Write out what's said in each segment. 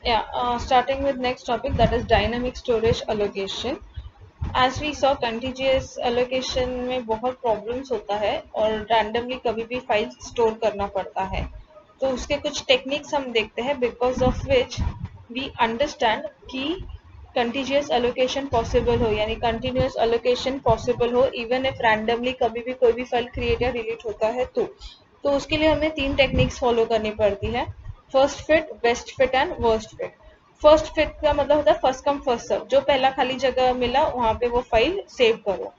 Yeah, starting with next topic, that is dynamic storage allocation. As we saw, contiguous allocation में बहुत problems होता है और randomly कभी भी फाइल स्टोर करना पड़ता है। तो उसके कुछ टेक्निक्स हम देखते हैं, because of which we understand कि कंटिन्यूस एलोकेशन पॉसिबल हो, यानी कंटिन्यूस एलोकेशन पॉसिबल हो इवन इफ रैंडमली कभी भी कोई भी फाइल क्रिएट या डिलीट होता है तो उसके लिए हमें 3 टेक्निक्स फॉलो करनी पड़ती है। First fit, best fit and worst fit. First fit का मतलब होता है फर्स्ट कम फर्स्ट सर्व, जो पहला खाली जगह मिला वहां पे वो फाइल सेव करो।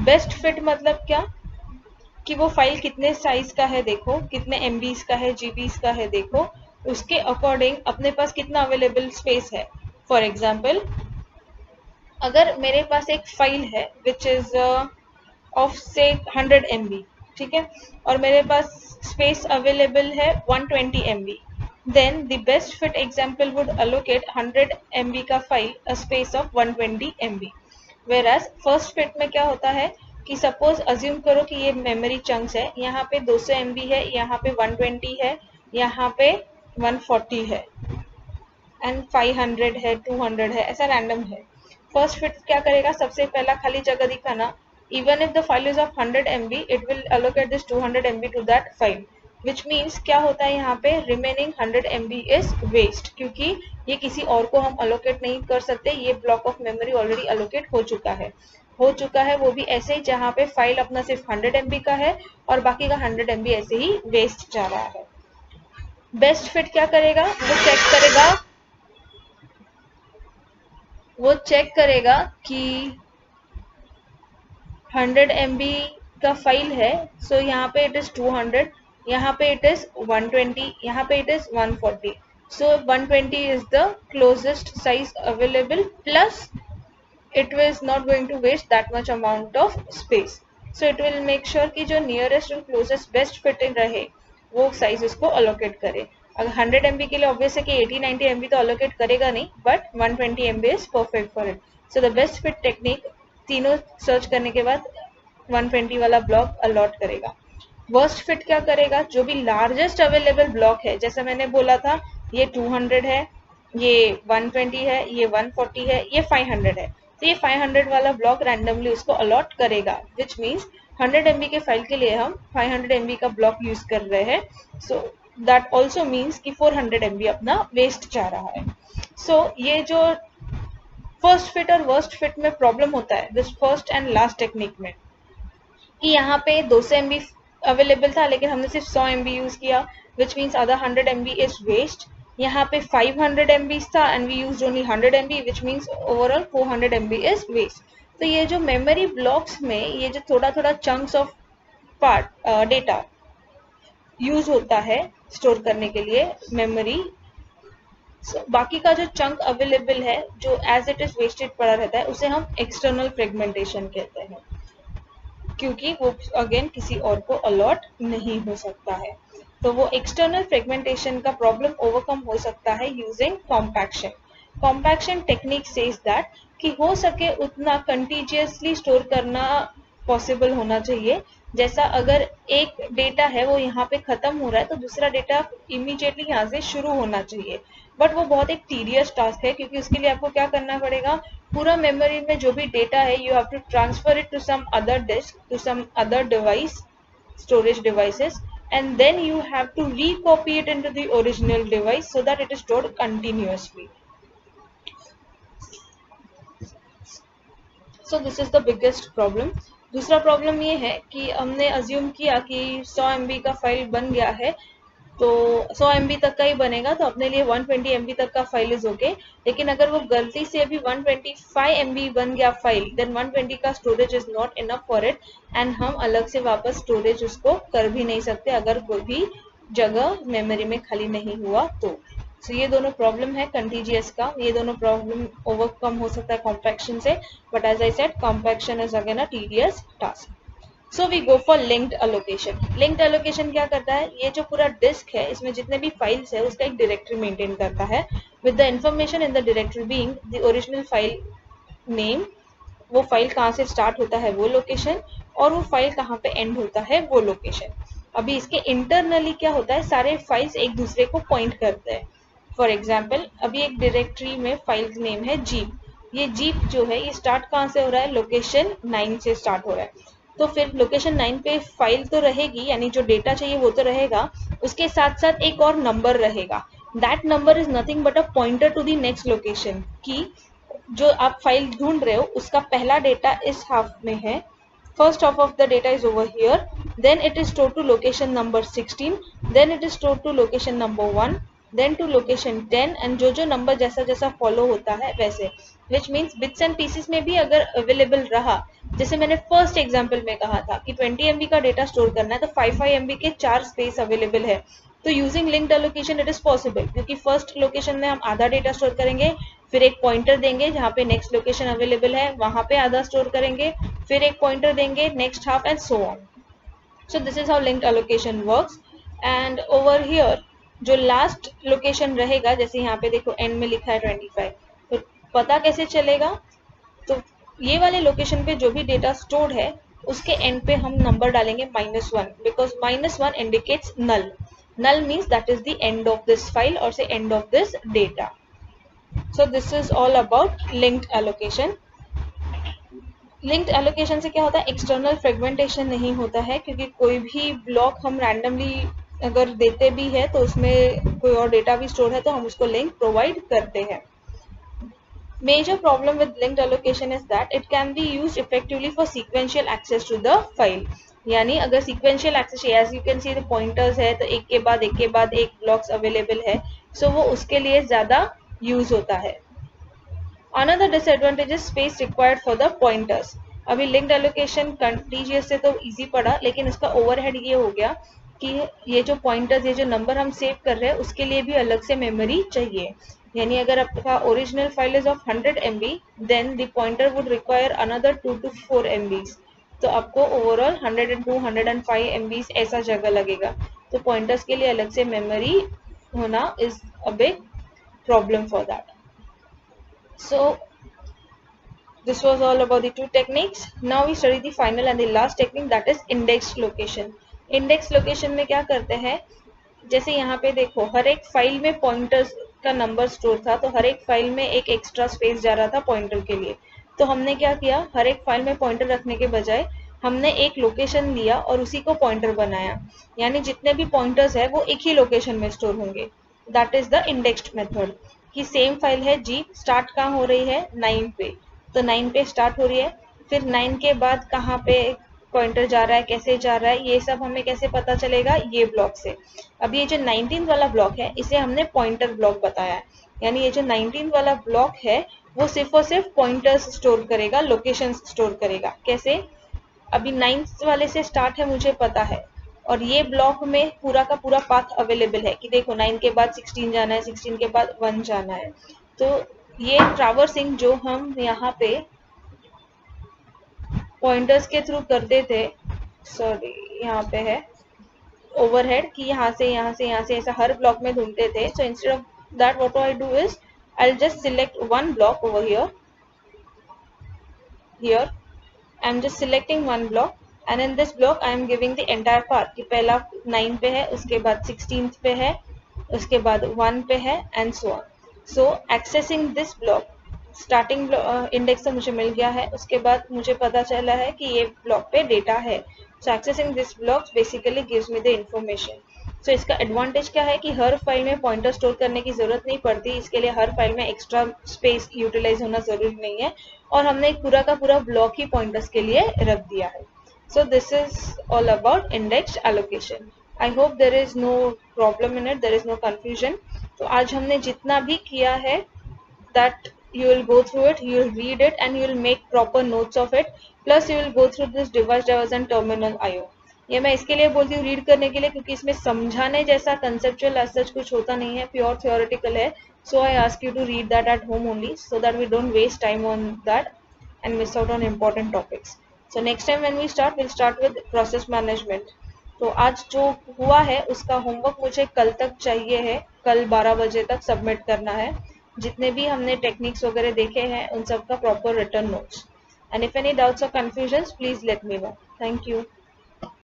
बेस्ट फिट मतलब क्या, कि वो फाइल कितने साइज का है देखो, कितने एमबीज का है, जीबीज का है देखो, उसके अकॉर्डिंग अपने पास कितना अवेलेबल स्पेस है। फॉर एग्जाम्पल, अगर मेरे पास एक फाइल है विच इज ऑफ से 100 MB, ठीक है, और मेरे पास स्पेस अवेलेबल है 120 MB, then the best fit example would allocate 100 MB का file a space of 120 MB। whereas first fit में क्या होता है कि सपोज अज्यूम करो कि ये मेमोरी चंक्स है, यहाँ पे 200 MB है, यहाँ पे 120 है, यहाँ पे 140 है एंड 500 है, 200 है, ऐसा रैंडम है। फर्स्ट फिट क्या करेगा, सबसे पहला खाली जगह दिखाना, even if the file is of 100 MB it will allocate this 200 MB to that file, which means क्या होता है यहाँ पे, रिमेनिंग 100 MB इज वेस्ट, क्योंकि ये किसी और को हम अलोकेट नहीं कर सकते, ये block of memory already allocate हो चुका है, वो भी ऐसे ही जहाँ पे फाइल अपना सिर्फ 100 MB का है और बाकी का 100 MB ऐसे ही वेस्ट जा रहा है। बेस्ट फिट क्या करेगा, वो चेक करेगा कि 100 MB का फाइल है, सो यहाँ पे इट इज 200, यहाँ पे इट इज 120, यहाँ पे it is 140, so 120 is the closest size available, plus it is not going to waste that much amount of space, so it will make sure कि जो nearest and closest best fitting रहे वो size उसको allocate करे। अगर 100 MB के लिए obvious है कि 80-90 MB तो allocate करेगा नहीं, but 120 MB is perfect for it, so the best fit technique तीनों सर्च करने के बाद 120 वाला ब्लॉक अलॉट करेगा। वर्स्ट फिट क्या करेगा, जो भी लार्जेस्ट अवेलेबल ब्लॉक है, जैसा मैंने बोला था, ये 200 है, ये 120 है, ये 140 है, ये 500 है, तो ये 500 वाला ब्लॉक रैंडमली उसको अलॉट करेगा, विच मीन्स 100 MB के फाइल के लिए हम 500 MB का ब्लॉक यूज कर रहे हैं, सो दैट ऑल्सो मीन्स कि 400 MB अपना वेस्ट जा रहा है। सो ये जो फर्स्ट फिट और वर्स्ट फिट में प्रॉब्लम होता है this first and last technique में, कि यहाँ पे 200 MB अवेलेबल था लेकिन हमने सिर्फ 100 MB यूज किया, which means other 100 MB is waste. यहाँ पे 500 MB था and we use only 100 MB, which means overall 400 MB is waste. तो ये जो मेमोरी ब्लॉक्स में ये जो थोड़ा थोड़ा chunks of part data use होता है स्टोर करने के लिए मेमोरी, बाकी का जो चंक अवेलेबल है जो एज इट इज वेस्टेड पड़ा रहता है उसे हम एक्सटर्नल फ्रेगमेंटेशन कहते हैं, क्योंकि वो अगेन किसी और को अलॉट नहीं हो सकता है। तो वो एक्सटर्नल फ्रेगमेंटेशन का प्रॉब्लम ओवरकम हो सकता है using compaction. Compaction technique says that कि हो सके उतना कंटिन्यूअसली स्टोर करना पॉसिबल होना चाहिए। जैसा अगर एक डेटा है वो यहाँ पे खत्म हो रहा है तो दूसरा डेटा इमीडिएटली यहाँ से शुरू होना चाहिए, बट वो बहुत एक टीडियस टास्क है, क्योंकि उसके लिए आपको क्या करना पड़ेगा, पूरा मेमोरी में जो भी डेटा है you have to transfer it to some other disk, to some other device, storage devices, and then you have to recopy it into the original device so that it is stored continuously. So this is the biggest problem. दूसरा problem ये है कि हमने assume किया कि 100 MB का file बन गया है, तो 100 MB तक का ही बनेगा तो अपने लिए 120 MB तक का फाइल इज ओके, लेकिन अगर वो गलती से अभी 125 MB बन गया फाइल, देन 120 का storage is not enough for it, and हम अलग से वापस स्टोरेज उसको कर भी नहीं सकते अगर कोई भी जगह मेमोरी में खाली नहीं हुआ तो। So, ये दोनों प्रॉब्लम है कंटीजियस का, ये दोनों प्रॉब्लम ओवरकम हो सकता है कॉम्पैक्शन से, but as I said compaction is again a tedious task. So we go for linked allocation. Linked allocation क्या करता है, ये जो पूरा डिस्क है इसमें जितने भी फाइल्स है उसका एक डायरेक्टरी मेंटेन करता है with the information in the directory being the original file name, वो फाइल कहाँ से स्टार्ट होता है वो लोकेशन, और वो फाइल कहाँ पे एंड होता है वो लोकेशन। अभी इसके इंटरनली क्या होता है, सारे फाइल्स एक दूसरे को पॉइंट करते हैं, फॉर एग्जाम्पल अभी एक डायरेक्टरी में फाइल नेम है जीप, ये जीप जो है ये स्टार्ट कहाँ से हो रहा है, लोकेशन 9 से स्टार्ट हो रहा है। तो फिर लोकेशन 9 पे फाइल तो रहेगी, यानी जो डेटा चाहिए वो तो रहेगा, उसके साथ साथ एक और नंबर रहेगा। That number is nothing but a pointer to the next location, कि जो आप फाइल ढूंढ रहे हो उसका पहला डेटा इस हाफ में है, first half of the data is over here, then it is stored to location number 16, then it is stored to location number 1, then to location 10, and जो नंबर जैसा जैसा फॉलो होता है वैसे, which means bits and pieces में भी अगर available रहा, जैसे मैंने फर्स्ट एग्जांपल में कहा था कि 20 MB का डेटा स्टोर करना है तो 5 MB के 4 स्पेस अवेलेबल है, तो using linked allocation it is possible, क्योंकि फर्स्ट लोकेशन में हम आधा डेटा स्टोर करेंगे, फिर एक पॉइंटर देंगे जहाँ पे नेक्स्ट लोकेशन अवेलेबल है वहां पे आधा स्टोर करेंगे, फिर एक पॉइंटर देंगे next half and so on. So this is how linked allocation works. And over here जो लास्ट लोकेशन रहेगा, जैसे यहाँ पे देखो एंड में लिखा है 25, तो पता कैसे चलेगा, तो ये वाले लोकेशन पे जो भी डेटा स्टोर्ड है उसके एंड पे हम नंबर डालेंगे -1, because -1 indicates null, null means that is the end of this file or say end of this data. So this is all about linked allocation. Linked allocation से क्या होता है, external fragmentation नहीं होता है, क्योंकि कोई भी ब्लॉक हम रैंडमली अगर देते भी है तो उसमें कोई और डेटा भी स्टोर है तो हम उसको लिंक प्रोवाइड करते हैं। Major problem with linked allocation is that it can be used effectively for sequential access to the file. यानी अगर sequential access, as you can see the pointers है तो एक के बाद एक blocks available है, so वो उसके लिए ज़्यादा use होता है। Another disadvantage is space required for the pointers. अभी linked allocation contiguous से तो easy पड़ा, लेकिन उसका overhead ये हो गया कि ये जो pointers, ये जो number हम save कर रहे हैं उसके लिए भी अलग से memory चाहिए। यानी अगर आपका original file is of 100 MB, then the pointer would require another 2 to 4 MBs. तो आपको overall 102, 105 MBs ऐसा जगह लगेगा। तो pointers के लिए अलग से memory होना is a big problem for that. So this was all about the two techniques. Now we study the final and the last technique, that is indexed location. Index location में क्या करते हैं, जैसे यहाँ पे देखो हर एक फाइल में पॉइंटर्स का नंबर स्टोर था, तो हर एक फाइल में एक एक्स्ट्रा स्पेस जा रहा था पॉइंटर के लिए। तो हमने क्या किया, हर एक फाइल में पॉइंटर रखने के बजाय हमने एक लोकेशन लिया और उसी को पॉइंटर बनाया, यानी जितने भी पॉइंटर्स है वो एक ही लोकेशन में स्टोर होंगे। That is the indexed method, कि सेम फाइल है जी, स्टार्ट कहाँ हो रही है 9 पे, तो 9 पे स्टार्ट हो रही है, फिर 9 के बाद कहाँ पे पॉइंटर जा रहा है, कैसे जा रहा है, ये सब हमें कैसे पता चलेगा, ये ब्लॉक से। अब ये जो 19 वाला ब्लॉक है इसे हमने पॉइंटर ब्लॉक बताया है, यानी ये जो 19 वाला ब्लॉक है वो सिर्फ और सिर्फ पॉइंटर्स स्टोर करेगा, लोकेशन स्टोर करेगा। कैसे, अभी 9th वाले से स्टार्ट है मुझे पता है, और ये ब्लॉक में पूरा का पूरा पाथ अवेलेबल है कि देखो 9 के बाद 16 जाना है, 16 के बाद 1 जाना है। तो ये ट्रैवर्सिंग जो हम यहाँ पे पॉइंटर्स के थ्रू करते थे, सॉरी यहाँ पे है ओवरहेड, कि यहाँ से यहाँ से यहाँ से ऐसा हर ब्लॉक में ढूंढते थे। So instead of that what I do is I will just select one block over here I'm just selecting one block, and in this block I am giving the entire path कि पहला 9 पे है, उसके बाद 16th पे है, उसके बाद 1 पे है and so on. So accessing this block, starting index तो मुझे मिल गया है, उसके बाद मुझे पता चला है कि ये ब्लॉक पे डेटा है। So accessing this block basically gives me the information. So इसका एडवांटेज क्या है कि हर फाइल में पॉइंटर स्टोर करने की जरूरत नहीं पड़ती, इसके लिए हर फाइल में एक्स्ट्रा स्पेस यूटिलाइज होना जरूरी नहीं है, और हमने एक पूरा का पूरा ब्लॉक ही पॉइंटर्स के लिए रख दिया है। So this is all about indexed allocation. I hope there is no problem in it, there is no confusion. तो आज हमने जितना भी किया है that you will go through it, you will read it and you will make proper notes of it, plus you will go through this device drivers and terminal IO. ये मैं इसके लिए बोलती हूँ रीड करने के लिए क्योंकि इसमें समझाने जैसा कंसेप्चुअल एज सच कुछ होता नहीं है, प्योर थियोरेटिकल है। So I ask you to read that at home only so that we don't waste time on that and miss out on important topics. So next time when we start, we'll start with process management. तो आज जो हुआ है उसका homework मुझे कल तक चाहिए है, कल 12 बजे तक सबमिट करना है। जितने भी हमने टेक्निक्स वगैरह देखे हैं उन सब का proper return notes. And if any doubts और confusions please let me know. Thank you.